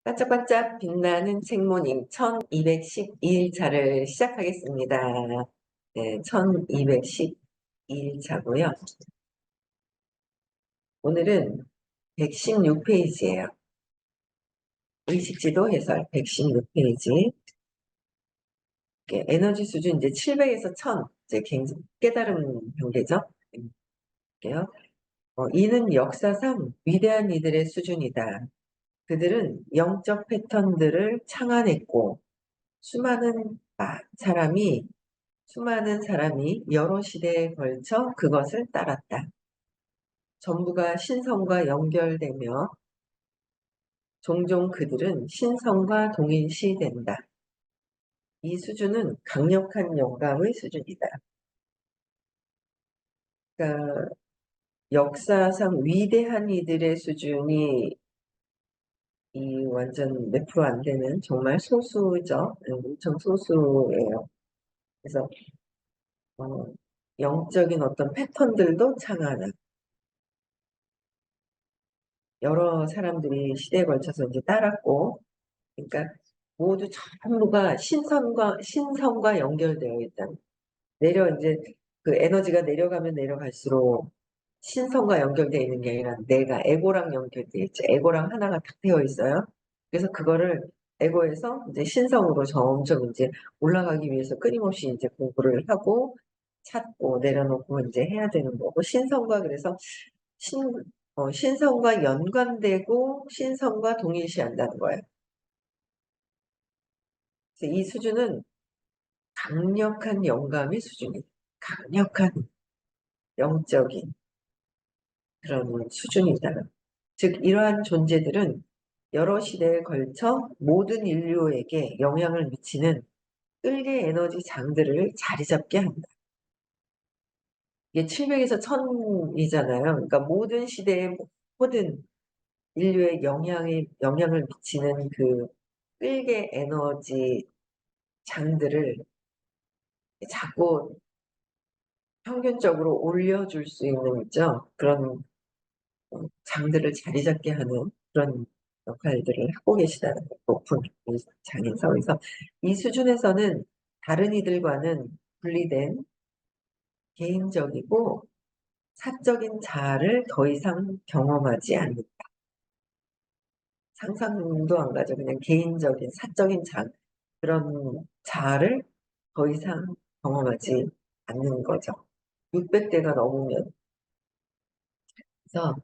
반짝반짝 빛나는 책모닝 1212일차를 시작하겠습니다. 네, 1212일차고요. 오늘은 116페이지예요. 의식지도 해설 116페이지. 에너지 수준 이제 700에서 1000, 이제 깨달음 경계죠. 볼게요. 이는 역사상 위대한 이들의 수준이다. 그들은 영적 패턴들을 창안했고 수많은 사람이 여러 시대에 걸쳐 그것을 따랐다. 전부가 신성과 연결되며 종종 그들은 신성과 동일시된다. 이 수준은 강력한 영감의 수준이다. 그러니까 역사상 위대한 이들의 수준이 이 완전 몇 프로 안 되는 정말 소수죠. 엄청 소수예요. 그래서 어, 영적인 어떤 패턴들도 창안한 여러 사람들이 시대에 걸쳐서 이제 따랐고, 그러니까 모두 전부가 신성과 연결되어 있다. 이제 그 에너지가 내려가면 내려갈수록 신성과 연결되어 있는 게 아니라 내가 에고랑 연결되어 있죠. 에고랑 하나가 딱 되어 있어요. 그래서 그거를 에고에서 이제 신성으로 점점 이제 올라가기 위해서 끊임없이 이제 공부를 하고 찾고 내려놓고 이제 해야 되는 거고, 신성과 그래서 신, 신성과 연관되고 신성과 동일시한다는 거예요. 그래서 이 수준은 강력한 영감의 수준이에요. 강력한 영적인 그런 수준이다. 즉 이러한 존재들은 여러 시대에 걸쳐 모든 인류에게 영향을 미치는 끌개 에너지 장들을 자리 잡게 한다. 이게 700에서 1000이잖아요. 그러니까 모든 시대의 모든 인류에 영향을 미치는 그 끌개 에너지 장들을 자꾸 평균적으로 올려줄 수 있는 그런 장들을 자리 잡게 하는 그런 역할들을 하고 계시다는 거, 높은 이 장에서. 그래서 이 수준에서는 다른 이들과는 분리된 개인적이고 사적인 자아를 더 이상 경험하지 않는다. 상상도 안 가죠. 그냥 개인적인 사적인 그런 자아를 더 이상 경험하지 않는 거죠. 600대가 넘으면. 그래서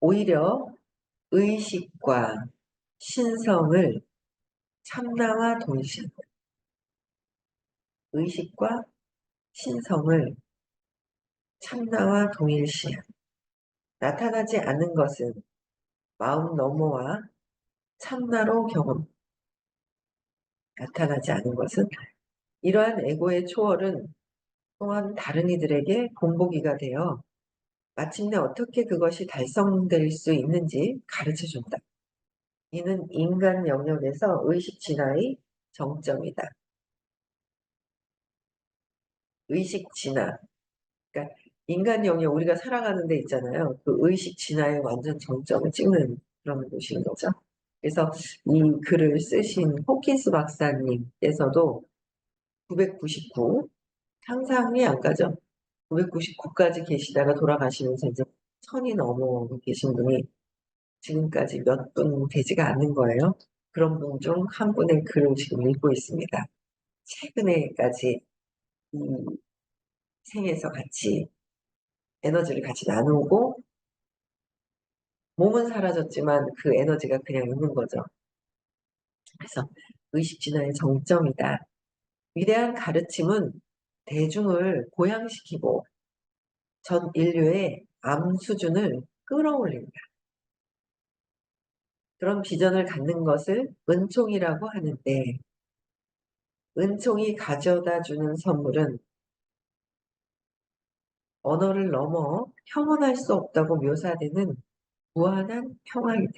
오히려 의식과 신성을 참나와 동시한다. 의식과 신성을 참나와 동일시한다. 나타나지 않는 것은 마음 너머와 참나로 나타나지 않은 것은 이러한 에고의 초월은 또한 다른 이들에게 본보기가 되어 마침내 어떻게 그것이 달성될 수 있는지 가르쳐준다. 이는 인간 영역에서 의식 진화의 정점이다. 의식 진화. 그러니까 인간 영역, 우리가 살아가는 데 있잖아요. 그 의식 진화의 완전 정점을 찍는 그런 곳인 거죠. 그래서 이 글을 쓰신 호킨스 박사님께서도 999, 상상이 안 가죠. 999까지 계시다가 돌아가시면서 이제 1000이 넘어 계신 분이 지금까지 몇 분 되지가 않는 거예요. 그런 분 중 한 분의 글을 지금 읽고 있습니다. 최근에까지 이 생에서 같이 에너지를 같이 나누고 몸은 사라졌지만 그 에너지가 그냥 있는 거죠. 그래서 의식 진화의 정점이다. 위대한 가르침은 대중을 고양시키고 전 인류의 암 수준을 끌어올린다. 그런 비전을 갖는 것을 은총이라고 하는데, 은총이 가져다 주는 선물은 언어를 넘어 형언할 수 없다고 묘사되는 무한한 평화이다.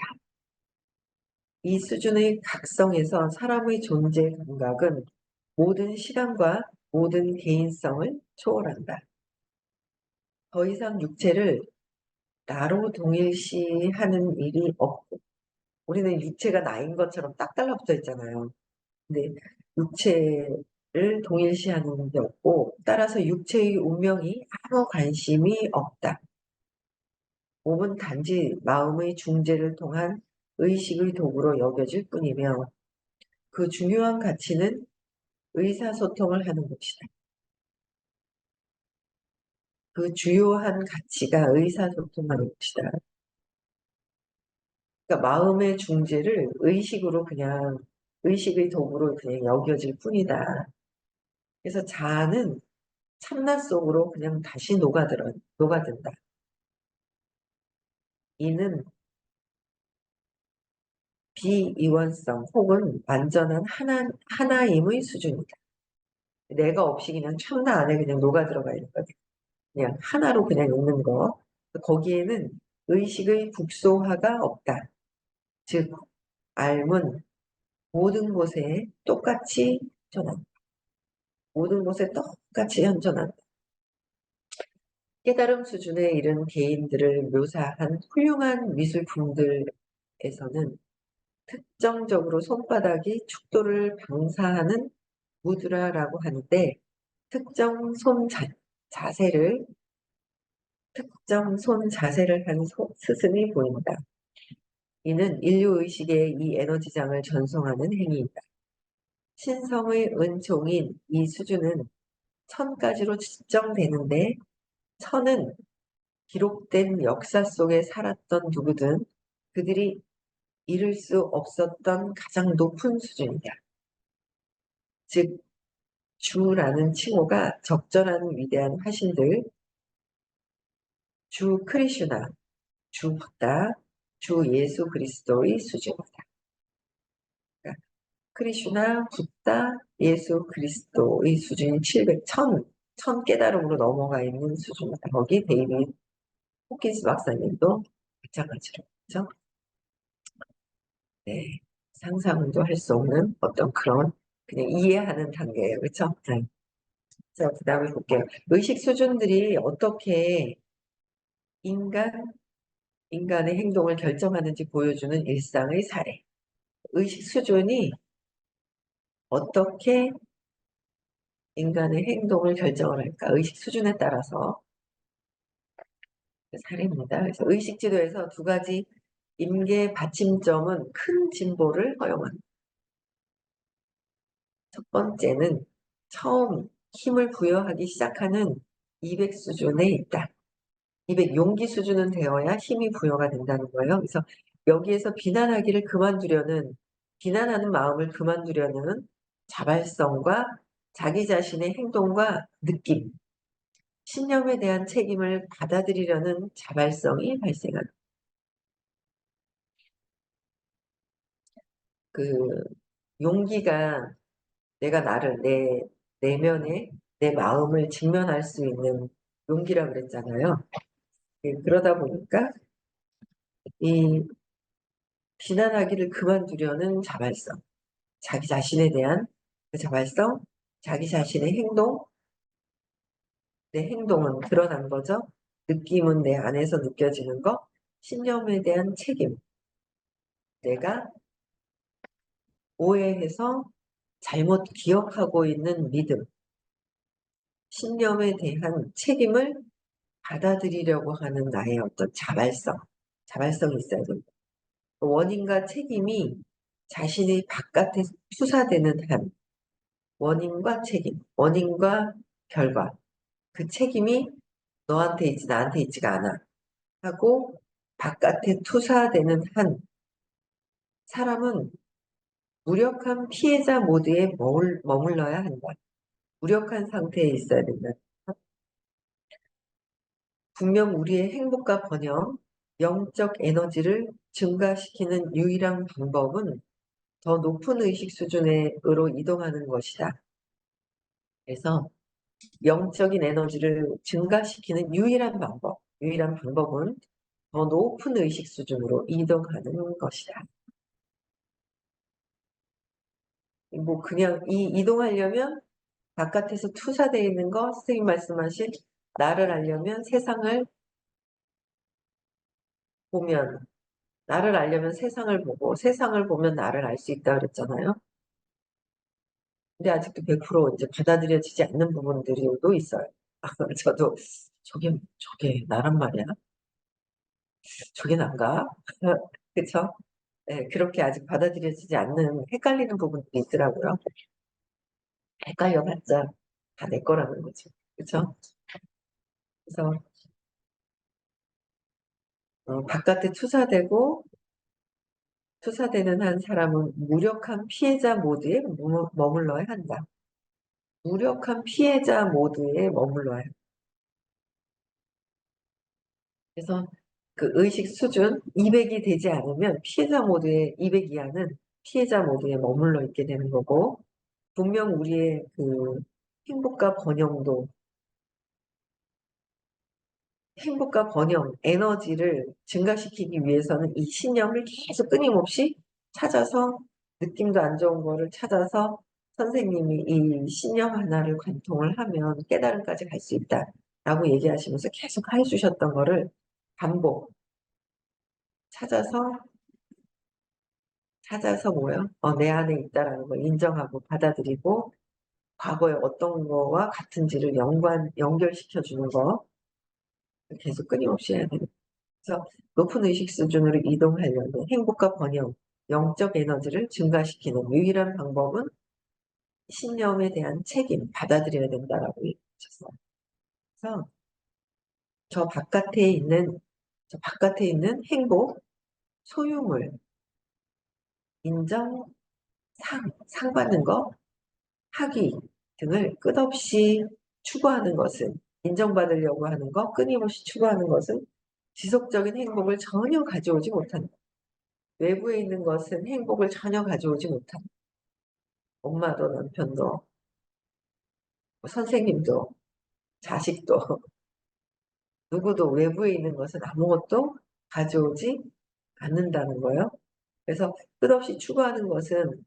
이 수준의 각성에서 사람의 존재 감각은 모든 시간과 모든 개인성을 초월한다. 더 이상 육체를 나로 동일시하는 일이 없고 우리는 육체가 나인 것처럼 딱 달라붙어 있잖아요. 근데 육체를 동일시하는 게 없고 따라서 육체의 운명이 아무 관심이 없다. 몸은 단지 마음의 중재를 통한 의식의 도구로 여겨질 뿐이며 그 중요한 가치는 의사소통을 하는 것이다. 그 주요한 가치가 의사소통하는 것이다. 그러니까 마음의 중재를 의식으로 그냥 의식의 도구로 그냥 여겨질 뿐이다. 그래서 자아는 참나 속으로 그냥 다시 녹아든다. 이는 비이원성 혹은 완전한 하나임의 수준이다. 내가 없이 그냥 참나 안에 그냥 녹아들어가 있는 거지. 그냥 하나로 그냥 있는 거. 거기에는 의식의 국소화가 없다. 즉, 알은 모든 곳에 똑같이 현존한다. 모든 곳에 똑같이 현존한다. 깨달음 수준에 이른 개인들을 묘사한 훌륭한 미술품들에서는 특정적으로 손바닥이 축도를 방사하는 무드라라고 하는데 특정 자세를 특정 손 자세를 한 스승이 보인다. 이는 인류의식의 이 에너지장을 전송하는 행위이다. 신성의 은총인 이 수준은 천까지로 측정되는데 천은 기록된 역사 속에 살았던 누구든 그들이 이룰 수 없었던 가장 높은 수준이다. 즉 주라는 칭호가 적절한 위대한 화신들, 주 크리슈나, 주 부다, 주 예수 그리스도의 수준이다. 그러니까 크리슈나, 부다, 예수 그리스도의 수준이 700, 1000 깨달음으로 넘어가 있는 수준이다. 거기 데이빗 호킨스 박사님도 마찬가지로. 그렇죠? 네. 상상도 할 수 없는 어떤 그런 그냥 이해하는 단계예요. 그렇죠? 네. 자, 그 다음에 볼게요. 의식 수준들이 어떻게 인간의 행동을 결정하는지 보여주는 일상의 사례. 의식 수준이 어떻게 인간의 행동을 결정을 할까? 의식 수준에 따라서 그 사례입니다. 그래서 의식 지도에서 두 가지 임계 받침점은 큰 진보를 허용합니다. 첫 번째는 처음 힘을 부여하기 시작하는 200 수준에 있다. 200 용기 수준은 되어야 힘이 부여가 된다는 거예요. 그래서 여기에서 비난하는 마음을 그만두려는 자발성과 자기 자신의 행동과 느낌, 신념에 대한 책임을 받아들이려는 자발성이 발생한다. 그 용기가 내가 내 내면에 내 마음을 직면할 수 있는 용기라 그랬잖아요. 그러다 보니까 이 비난하기를 그만두려는 자발성, 자기 자신에 대한 그 자발성, 자기 자신의 행동, 내 행동은 드러난 거죠. 느낌은 내 안에서 느껴지는 거, 신념에 대한 책임, 내가 오해해서 잘못 기억하고 있는 믿음, 신념에 대한 책임을 받아들이려고 하는 나의 어떤 자발성이 있어야 됩니다. 원인과 책임이 자신의 바깥에 투사되는 한, 원인과 책임, 원인과 결과, 그 책임이 너한테 있지 나한테 있지가 않아 하고 바깥에 투사되는 한 사람은 무력한 피해자 모드에 머물러야 한다. 무력한 상태에 있어야 된다. 분명 우리의 행복과 번영, 영적 에너지를 증가시키는 유일한 방법은 더 높은 의식 수준으로 이동하는 것이다. 그래서 영적인 에너지를 증가시키는 유일한 방법은 더 높은 의식 수준으로 이동하는 것이다. 뭐 그냥 이동하려면 바깥에서 투사되어 있는 거 선생님 말씀하신 나를 알려면 세상을 보면 나를 알려면 세상을 보고 세상을 보면 나를 알 수 있다 그랬잖아요. 근데 아직도 100% 이제 받아들여지지 않는 부분들도 있어요. 저도 저게 나란 말이야? 저게 난가? 그쵸? 네, 그렇게 아직 받아들여지지 않는 헷갈리는 부분들이 있더라고요. 헷갈려봤자 다 내 거라는 거죠. 그쵸? 그래서 바깥에 투사되는 한 사람은 무력한 피해자 모드에 머물러야 한다. 무력한 피해자 모드에 머물러야 한다. 그래서 그 의식 수준 200이 되지 않으면 피해자 모드에 200 이하는 피해자 모드에 머물러 있게 되는 거고 분명 우리의 그 행복과 번영도 행복과 번영, 에너지를 증가시키기 위해서는 이 신념을 계속 끊임없이 찾아서 느낌도 안 좋은 거를 찾아서 선생님이 이 신념 하나를 관통을 하면 깨달음까지 갈 수 있다라고 얘기하시면서 계속 해주셨던 거를 반복 찾아서 뭐요? 내 안에 있다라는 걸 인정하고 받아들이고 과거에 어떤 거와 같은지를 연결시켜 주는 거 계속 끊임없이 해야 돼요. 그래서 높은 의식 수준으로 이동하려면 행복과 번영, 영적 에너지를 증가시키는 유일한 방법은 신념에 대한 책임, 받아들여야 된다라고 얘기하셨어요. 그래서 저 바깥에 있는 행복, 소유물, 인정, 상 받는 거, 학위 등을 끝없이 추구하는 것은 인정받으려고 하는 거, 끊임없이 추구하는 것은 지속적인 행복을 전혀 가져오지 못한다. 외부에 있는 것은 행복을 전혀 가져오지 못한다. 엄마도 남편도 선생님도 자식도 누구도 외부에 있는 것은 아무것도 가져오지 않는다는 거예요. 그래서 끝없이 추구하는 것은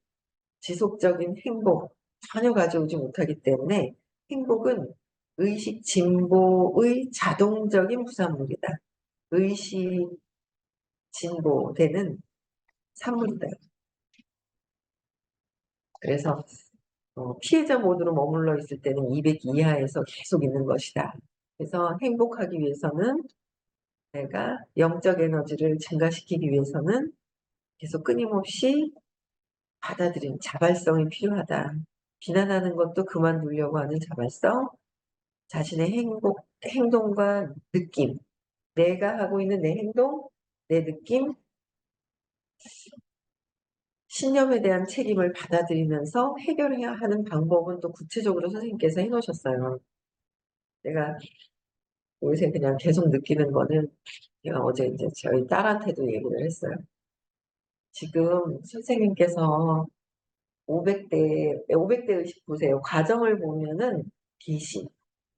지속적인 행복 전혀 가져오지 못하기 때문에 행복은 의식 진보의 자동적인 부산물이다. 의식 진보되는 산물이다. 그래서 피해자 모드로 머물러 있을 때는 200 이하에서 계속 있는 것이다. 그래서 행복하기 위해서는 내가 영적 에너지를 증가시키기 위해서는 계속 끊임없이 받아들이는 자발성이 필요하다. 비난하는 것도 그만두려고 하는 자발성, 자신의 행동과 느낌, 내가 하고 있는 내 행동, 내 느낌, 신념에 대한 책임을 받아들이면서 해결해야 하는 방법은 또 구체적으로 선생님께서 해놓으셨어요. 내가 요새 그냥 계속 느끼는 거는 제가 어제 이제 저희 딸한테도 얘기를 했어요. 지금 선생님께서 500대 의식 보세요. 과정을 보면은 계시,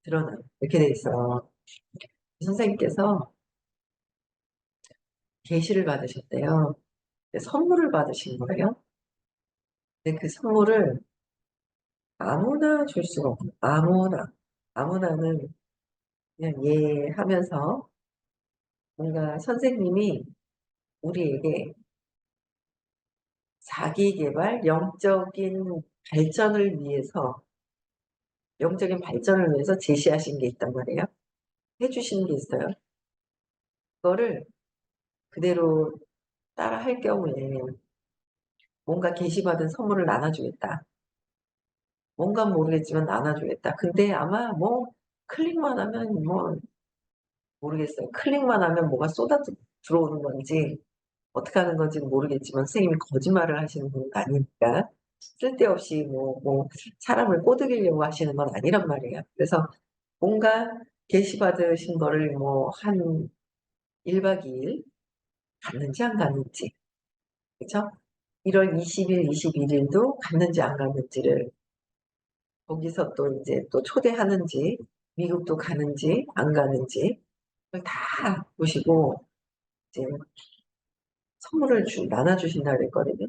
드러나. 이렇게 돼 있어요. 선생님께서 계시를 받으셨대요. 선물을 받으신 거예요. 근데 그 선물을 아무나 줄 수가 없고, 아무나는 그냥 예 하면서 뭔가 선생님이 우리에게 자기 개발, 영적인 발전을 위해서 제시하신 게 있단 말이에요. 해주신 게 있어요. 그거를 그대로 따라 할 경우에 뭔가 계시받은 선물을 나눠주겠다. 뭔가 모르겠지만 나눠주겠다. 근데 아마 뭐 클릭만 하면 뭐 모르겠어요. 클릭만 하면 뭐가 들어오는 건지 어떻게 하는 건지는 모르겠지만 선생님이 거짓말을 하시는 분은 아니니까 쓸데없이 사람을 꼬드기려고 하시는 건 아니란 말이에요. 그래서 뭔가 계시받으신 거를 한 1박 2일 갔는지 안 갔는지 그쵸? 1월 20일, 21일도 갔는지 안 갔는지를 거기서 또 이제 또 초대하는지 미국도 가는지 안 가는지 그걸 다 보시고 이제 선물을 나눠주신다 그랬거든요.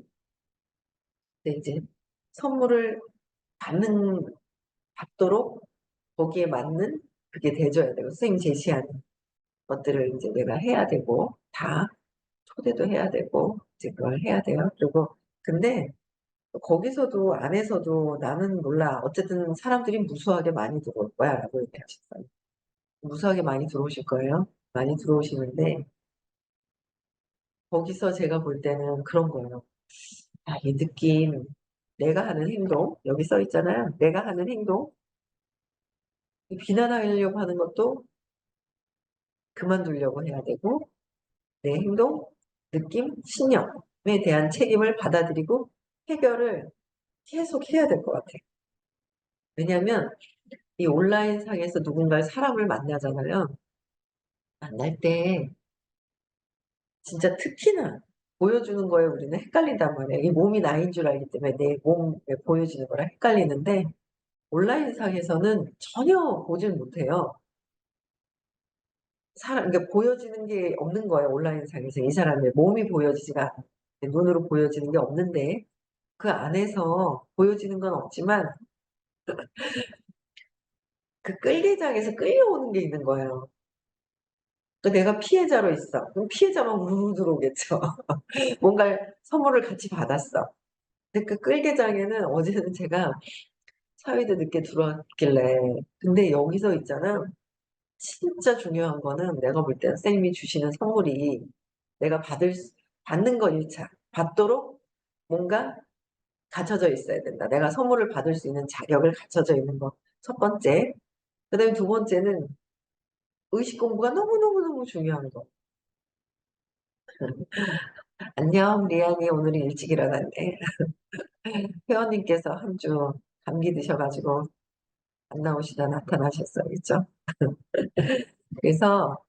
근데 이제 선물을 받도록 거기에 맞는 그게 돼줘야 되고 선생님 제시하는 것들을 이제 내가 해야 되고 다 초대도 해야 되고 이제 그걸 해야 돼요. 그리고 근데 거기서도 안에서도 나는 몰라. 어쨌든 사람들이 무수하게 많이 들어올 거야라고 얘기하셨어요. 무수하게 많이 들어오실 거예요. 많이 들어오시는데 거기서 제가 볼 때는 그런 거예요. 아, 이 느낌, 내가 하는 행동, 여기 써 있잖아요. 내가 하는 행동, 비난하려고 하는 것도 그만두려고 해야 되고, 내 행동, 느낌, 신념에 대한 책임을 받아들이고 해결을 계속 해야 될 것 같아요. 왜냐하면 이 온라인 상에서 누군가를 사람을 만나잖아요. 만날 때 진짜 특히나 보여주는 거에 우리는 헷갈린단 말이에요. 이 몸이 나인 줄 알기 때문에 내 몸에 보여지는 거랑 헷갈리는데 온라인 상에서는 전혀 보질 못해요. 그러니까 보여지는 게 없는 거예요. 온라인 상에서 이 사람의 몸이 보여지지가 않아요. 눈으로 보여지는 게 없는데 그 안에서 보여지는 건 없지만 그 끌개장에서 끌려오는 게 있는 거예요. 그 내가 피해자로 있어. 그럼 피해자만 우르르 들어오겠죠. 뭔가 선물을 같이 받았어. 근데 그 끌개장에는 어제는 제가 사위도 늦게 들어왔길래 근데 여기서 있잖아. 진짜 중요한 거는 내가 볼 때는 선생님이 주시는 선물이 내가 받는 거 1차. 받도록 뭔가 갖춰져 있어야 된다. 내가 선물을 받을 수 있는 자격을 갖춰져 있는 거. 첫 번째. 그다음에 두 번째는 의식 공부가 너무너무너무 중요한 거. 안녕, 리안이 오늘은 일찍 일어났네. 회원님께서 한 주 감기 드셔가지고 안 나오시다 나타나셨어요. 그죠? 그래서,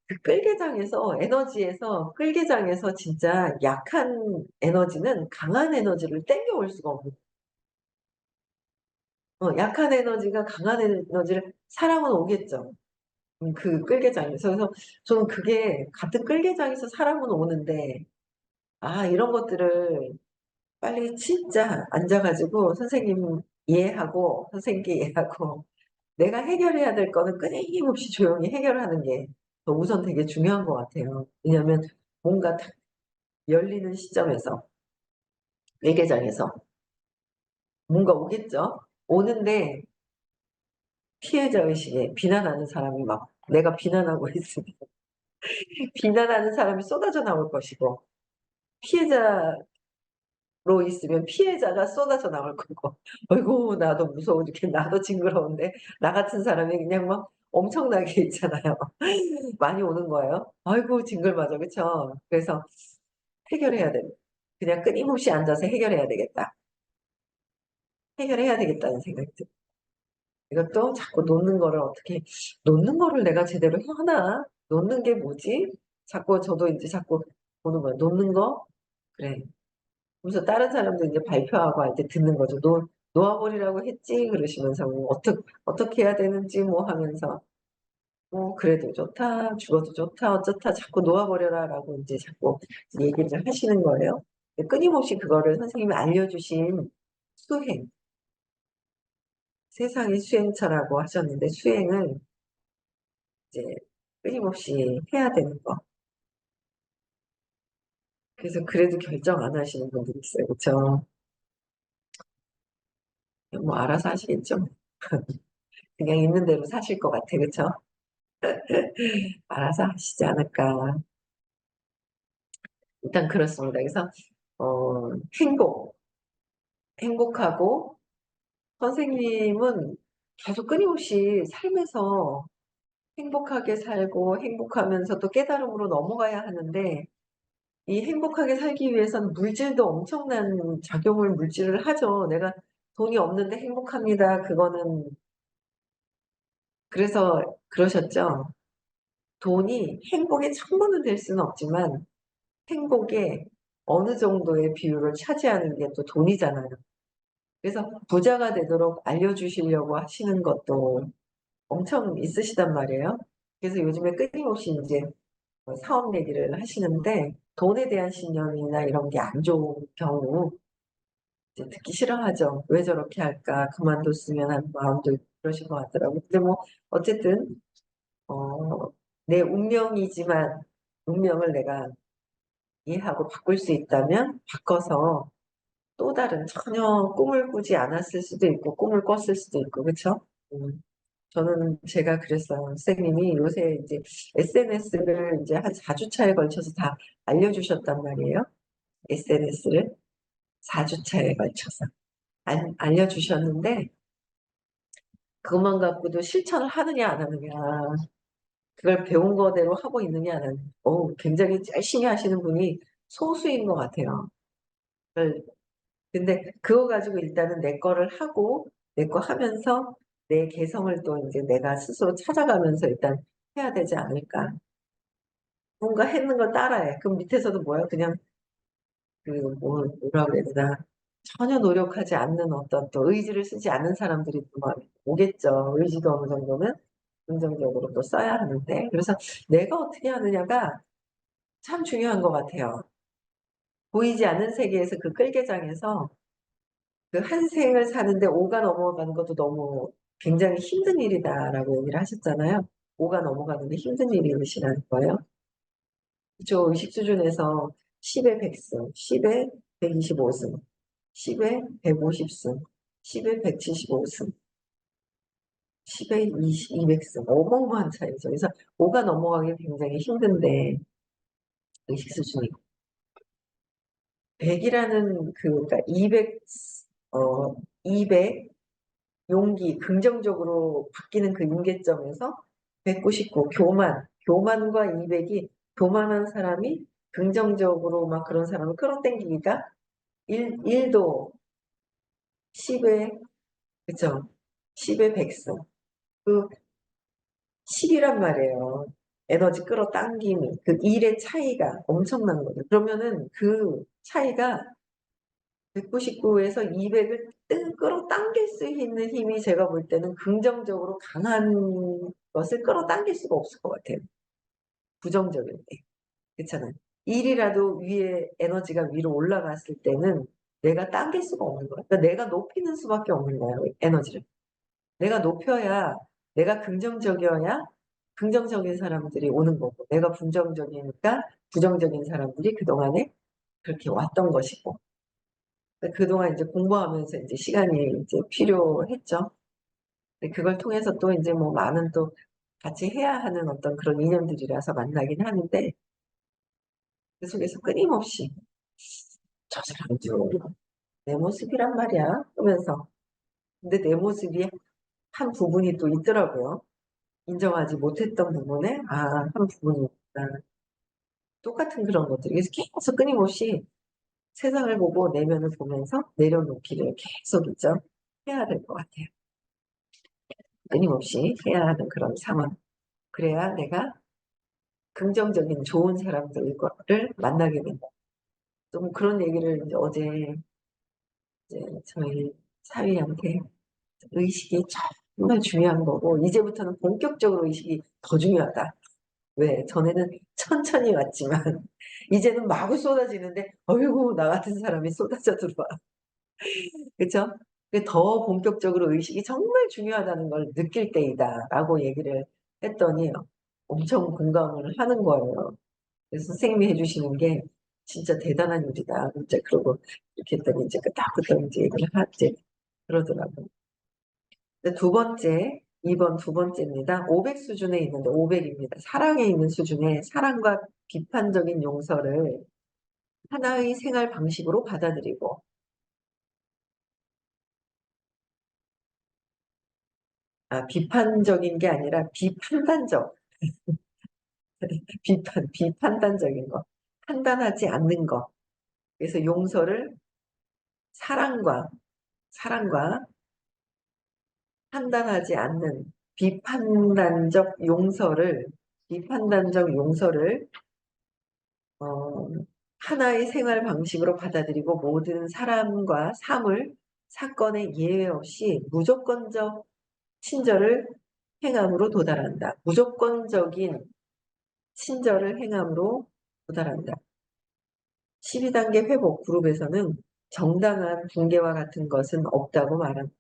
그 끌개장에서, 에너지에서, 끌개장에서 진짜 약한 에너지는 강한 에너지를 땡겨올 수가 없는, 약한 에너지가 강한 에너지를, 사람은 오겠죠. 그 끌개장에서. 그래서 저는 그게 같은 끌개장에서 사람은 오는데, 아, 이런 것들을 빨리 진짜 앉아가지고 선생님 이해하고 선생님께 이해하고 내가 해결해야 될 거는 끊임없이 조용히 해결하는 게 더 우선 되게 중요한 것 같아요. 왜냐하면 뭔가 딱 열리는 시점에서 외계장에서 뭔가 오겠죠. 오는데 피해자 의식에 비난하는 사람이 막 내가 비난하고 있으면 비난하는 사람이 쏟아져 나올 것이고 피해자로 있으면 피해자가 쏟아져 나올 거고 어이구 나도 무서워 죽겠네 나도 징그러운데 나 같은 사람이 그냥 막 엄청나게 있잖아요. 많이 오는 거예요. 아이고 징글맞아 그쵸? 그래서 해결해야 돼. 그냥 끊임없이 앉아서 해결해야 되겠다. 해결해야 되겠다는 생각이 들어요. 이것도 자꾸 놓는 거를 어떻게 놓는 거를 내가 제대로 하나? 놓는 게 뭐지? 자꾸 저도 이제 자꾸 보는 거예요. 놓는 거? 그래. 그래서 다른 사람도 이제 발표하고 할 때 듣는 거죠. 놓아버리라고 했지? 그러시면서 뭐 어떻게 해야 되는지 뭐 하면서 그래도 좋다, 죽어도 좋다, 어쩌다 자꾸 놓아버려라라고 이제 자꾸 얘기를 하시는 거예요. 끊임없이 그거를 선생님이 알려주신 수행, 세상의 수행처라고 하셨는데 수행을 이제 끊임없이 해야 되는 거. 그래서 그래도 결정 안 하시는 분들이 있어요. 그쵸? 뭐 알아서 하시겠죠. 그냥 있는 대로 사실 것 같아. 그쵸? 알아서 하시지 않을까. 일단 그렇습니다. 그래서 어, 행복하고 선생님은 계속 끊임없이 삶에서 행복하게 살고 행복하면서도 깨달음으로 넘어가야 하는데 이 행복하게 살기 위해서는 물질도 엄청난 작용을 물질을 하죠. 내가 돈이 없는데 행복합니다. 그거는 그래서 그러셨죠. 돈이 행복의 천분은 될 수는 없지만 행복의 어느 정도의 비율을 차지하는 게 또 돈이잖아요. 그래서 부자가 되도록 알려주시려고 하시는 것도 엄청 있으시단 말이에요. 그래서 요즘에 끊임없이 이제 사업 얘기를 하시는데 돈에 대한 신념이나 이런 게 안 좋은 경우 이제 듣기 싫어하죠. 왜 저렇게 할까? 그만뒀으면 하는 마음도 있고 그러신 것 같더라고요. 근데 뭐 어쨌든 어, 내 운명이지만 운명을 내가 이해하고 바꿀 수 있다면 바꿔서 또 다른 전혀 꿈을 꾸지 않았을 수도 있고 꿈을 꿨을 수도 있고 그쵸? 저는 제가 그랬어요. 선생님이 요새 이제 SNS를 이제 한 4주차에 걸쳐서 다 알려주셨단 말이에요. SNS를 4주차에 걸쳐서 알려주셨는데 그것만 갖고도 실천을 하느냐 안 하느냐 그걸 배운 거대로 하고 있느냐 안 하느냐 굉장히 열심히 하시는 분이 소수인 것 같아요. 근데 그거 가지고 일단은 내 거를 하고 내 거 하면서 내 개성을 또 이제 내가 스스로 찾아가면서 일단 해야 되지 않을까. 뭔가 했는 걸 따라해. 그럼 밑에서도 뭐야? 그냥 뭐라 그래야 되나. 전혀 노력하지 않는 어떤 또 의지를 쓰지 않는 사람들이 또 막 오겠죠. 의지도 어느 정도는 긍정적으로 또 써야 하는데. 그래서 내가 어떻게 하느냐가 참 중요한 것 같아요. 보이지 않는 세계에서 그 끌개장에서 그 한 생을 사는데 5가 넘어가는 것도 너무 굉장히 힘든 일이다라고 얘기를 하셨잖아요. 5가 넘어가는데 힘든 일이시라는 거예요. 그쵸. 의식 수준에서 10의 100승, 10의 125승, 10의 150승, 10의 175승, 10의 200승. 어마어마한 차이죠. 그래서 5가 넘어가기 굉장히 힘든데 의식 수준이 100이라는 그러니까 200 용기, 긍정적으로 바뀌는 그 임계점에서 199, 교만과 200이 교만한 사람이 긍정적으로 막 그런 사람을 끌어당기기가 1도 10의, 그쵸? 10의 100승. 그 10이란 말이에요. 에너지 끌어당김이. 그 1의 차이가 엄청난 거죠. 그러면은 그 차이가 199에서 200을 끌어당길 수 있는 힘이 제가 볼 때는 긍정적으로 강한 것을 끌어당길 수가 없을 것 같아요. 부정적일 때. 그렇잖아요. 1이라도 위에 에너지가 위로 올라갔을 때는 내가 당길 수가 없는 거예요. 그러니까 내가 높이는 수밖에 없는 거예요. 에너지를. 내가 높여야 내가 긍정적이어야 긍정적인 사람들이 오는 거고 내가 부정적이니까 부정적인 사람들이 그동안에 그렇게 왔던 것이고 그동안 이제 공부하면서 이제 시간이 이제 필요했죠. 근데 그걸 통해서 또 이제 뭐 많은 또 같이 해야 하는 어떤 그런 인연들이라서 만나긴 하는데 그 속에서 끊임없이 저 사람도 내 모습이란 말이야 하면서 근데 내 모습이 한 부분이 또 있더라고요. 인정하지 못했던 부분에 한 부분이 있다. 똑같은 그런 것들. 그래서 계속 끊임없이 세상을 보고 내면을 보면서 내려놓기를 계속 있죠. 해야 될 것 같아요. 끊임없이 해야 하는 그런 상황. 그래야 내가 긍정적인 좋은 사람들을 만나게 된다. 좀 그런 얘기를 이제 어제 이제 저희 사위한테 의식이 정말 중요한 거고 이제부터는 본격적으로 의식이 더 중요하다. 왜? 전에는 천천히 왔지만 이제는 마구 쏟아지는데 어이구 나 같은 사람이 쏟아져 들어와. 그쵸? 더 본격적으로 의식이 정말 중요하다는 걸 느낄 때이다라고 얘기를 했더니 엄청 공감을 하는 거예요. 그래서 선생님이 해주시는 게 진짜 대단한 일이다. 이제 그러고 이렇게 했더니 이제 그다음부터 이제 얘기를 하지 그러더라고요. 두 번째, 2번 두 번째입니다. 500 수준에 있는데 500입니다. 사랑에 있는 수준에 사랑과 비판적인 용서를 하나의 생활 방식으로 받아들이고 비판적인 게 아니라 비판단적 비판단적인 거 판단하지 않는 거 그래서 용서를 사랑과 판단하지 않는 비판단적 용서를 어, 하나의 생활 방식으로 받아들이고 모든 사람과 삶을 사건의 예외 없이 무조건적 친절을 행함으로 도달한다. 무조건적인 친절을 행함으로 도달한다. 12단계 회복 그룹에서는 정당한 붕괴와 같은 것은 없다고 말합니다.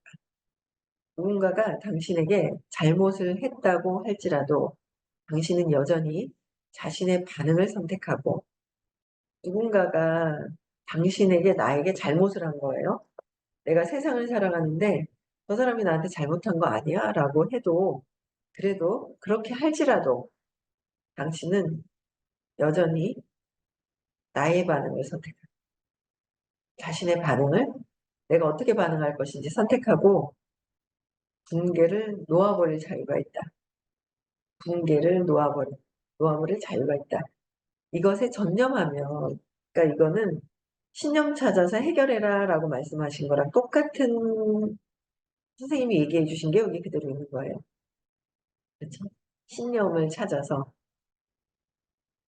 누군가가 당신에게 잘못을 했다고 할지라도 당신은 여전히 자신의 반응을 선택하고 누군가가 당신에게 나에게 잘못을 한 거예요. 내가 세상을 살아가는데 저 사람이 나한테 잘못한 거 아니야? 라고 해도 그래도 그렇게 할지라도 당신은 여전히 나의 반응을 선택하고 자신의 반응을 내가 어떻게 반응할 것인지 선택하고 붕괴를 놓아버릴 자유가 있다. 붕괴를 놓아버릴 자유가 있다. 이것에 전념하면, 그러니까 이거는 신념 찾아서 해결해라 라고 말씀하신 거랑 똑같은 선생님이 얘기해 주신 게 여기 그대로 있는 거예요. 그렇죠? 신념을 찾아서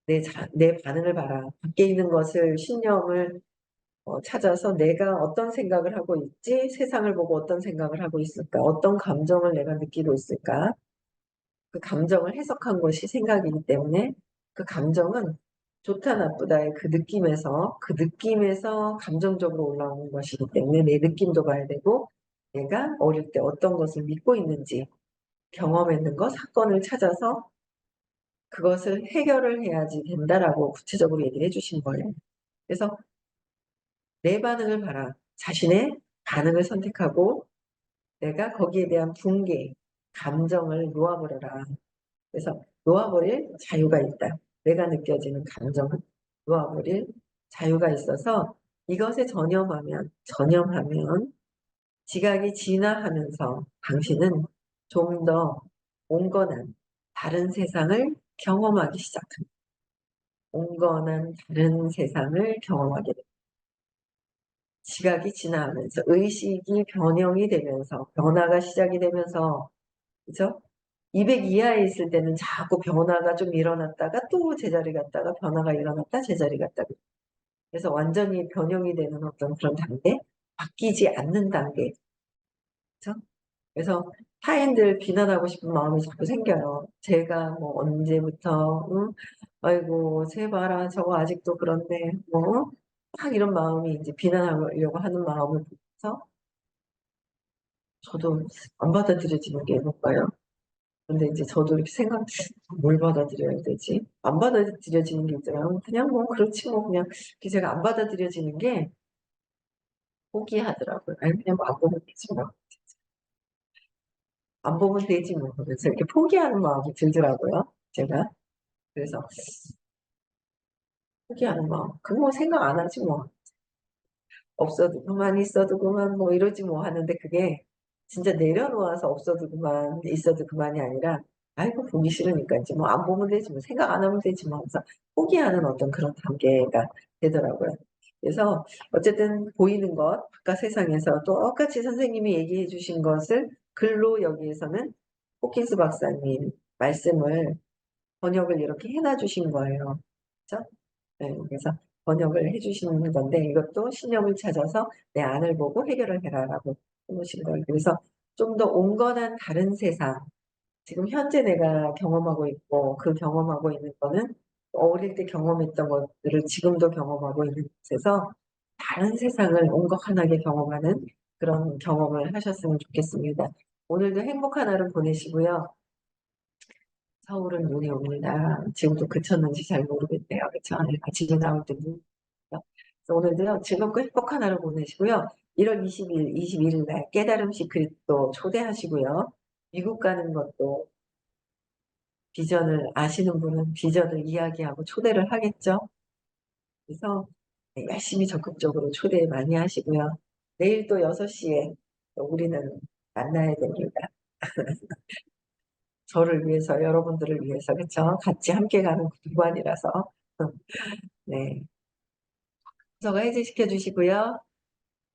내 반응을 봐라. 밖에 있는 것을 신념을 찾아서 내가 어떤 생각을 하고 있지? 세상을 보고 어떤 생각을 하고 있을까? 어떤 감정을 내가 느끼고 있을까? 그 감정을 해석한 것이 생각이기 때문에 그 감정은 좋다 나쁘다의 그 느낌에서 감정적으로 올라오는 것이기 때문에 내 느낌도 봐야 되고 내가 어릴 때 어떤 것을 믿고 있는지 경험했는 것, 사건을 찾아서 그것을 해결을 해야지 된다라고 구체적으로 얘기를 해주신 거예요. 그래서 내 반응을 봐라. 자신의 반응을 선택하고 내가 거기에 대한 붕괴, 감정을 놓아버려라. 그래서 놓아버릴 자유가 있다. 내가 느껴지는 감정은 놓아버릴 자유가 있어서 이것에 전념하면 지각이 진화하면서 당신은 좀 더 온건한 다른 세상을 경험하기 시작합니다. 온건한 다른 세상을 경험하게 됩니다. 지각이 진화하면서 의식이 변형이 되면서 변화가 시작이 되면서 그죠? 200 이하에 있을 때는 자꾸 변화가 좀 일어났다가 또 제자리 갔다가 변화가 일어났다 제자리 갔다. 그래서 완전히 변형이 되는 어떤 그런 단계, 바뀌지 않는 단계. 그죠? 그래서 타인들 비난하고 싶은 마음이 자꾸 생겨요. 제가 뭐 언제부터 아이고 쟤 봐라 저거 아직도 그런데 뭐 막 이런 마음이 이제 비난하려고 하는 마음을 보면서 저도 안 받아들여지는 게 뭔가요? 근데 이제 저도 이렇게 뭘 받아들여야 되지? 안 받아들여지는 게 있잖아요. 그냥 뭐 그렇지 뭐 그냥 제가 안 받아들여지는 게 포기하더라고요. 아니 그냥 뭐안 보면 되지 뭐. 안 보면 되지 뭐. 그래서 이렇게 포기하는 마음이 들더라고요. 제가. 그래서 포기하는 마음. 그거 생각 안 하지 뭐. 없어도 그만 있어도 그만 뭐 이러지 뭐 하는데 그게 진짜 내려놓아서 없어도 그만 있어도 그만이 아니라 아이고 보기 싫으니까 이제 뭐 안 보면 되지 뭐 생각 안 하면 되지 뭐 하면서 포기하는 어떤 그런 단계가 되더라고요. 그래서 어쨌든 보이는 것 바깥 세상에서 똑같이 선생님이 얘기해 주신 것을 글로 여기에서는 호킨스 박사님 말씀을 번역을 이렇게 해놔 주신 거예요. 그렇죠? 네, 그래서 번역을 해 주시는 건데 이것도 신념을 찾아서 내 안을 보고 해결을 해라라고 해 놓으신 거예요. 그래서 좀 더 온건한 다른 세상, 지금 현재 내가 경험하고 있고 그 경험하고 있는 거는 어릴 때 경험했던 것들을 지금도 경험하고 있는 곳에서 다른 세상을 온건하게 경험하는 그런 경험을 하셨으면 좋겠습니다. 오늘도 행복한 하루 보내시고요. 서울은 눈이 옵니다. 지금도 그쳤는지 잘 모르겠네요. 그쵸? 네, 아침에 나올 때 눈. 그래서 오늘도요, 즐겁고 행복한 하루 보내시고요. 1월 20일, 21일 날 깨달음 시크릿도 초대하시고요. 미국 가는 것도 비전을 아시는 분은 비전을 이야기하고 초대를 하겠죠. 그래서 네, 열심히 적극적으로 초대 많이 하시고요. 내일 또 6시에 우리는 만나야 됩니다. 저를 위해서, 여러분들을 위해서, 그쵸? 같이 함께 가는 구간이라서. 네. 저거 해제시켜 주시고요.